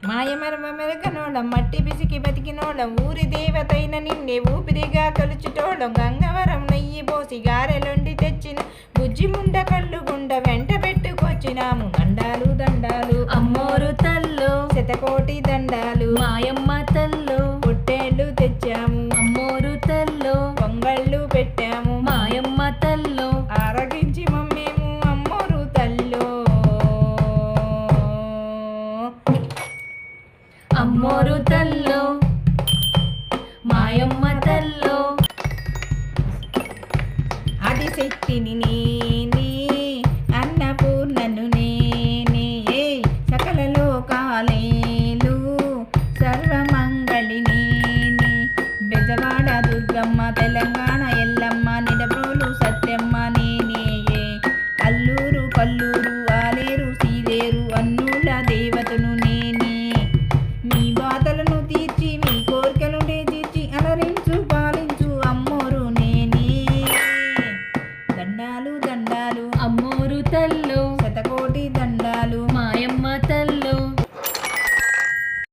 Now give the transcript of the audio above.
మాయమరమ మెరకనోళం మట్టి పిసికి బతికినోళం ఊరి దేవతైన నిన్నే ఊపిరిగా కొలుచుటోళం గంగవరం నెయ్యి పోసి గారెలొండి తెచ్చిన బుజ్జి ముండ కళ్ళు గుండ వెంట పెట్టుకొచ్చినాము దండాలు దండాలు అమ్మోరు తల్లో శతకోటి దండాలు మాయమ్మ తల్లో పొట్టేళ్ళు తెచ్చాము అమ్మోరు తల్లో పొంగళ్ళు పెట్టాము మాయమ్మ తల్లో ఆరగించి మమ్మేము అమ్మోరు తల్లో అమ్మోరు తల్లో మాయమ్మ తల్లో ఆదిశక్తిని నేనే అన్నపూర్ణను నేనే సకల లోకాలేలు సర్వమంగళి నేనే బెజవాడ దుర్గమ్మ తెలంగాణ ఎల్లమ్మ నిడబ్రోలు సత్యమ్మ నేనే అల్లూరు కల్లూరు ఆలేరు సీలేరు అన్నుల దేవతను నేనే మీ బాధలను తీర్చి మీ కోరికలు తీర్చి అలరించు పాలించు అమ్మోరు నేనే దండాలు దండాలు అమ్మోరు తల్లో శతకోటి దండాలు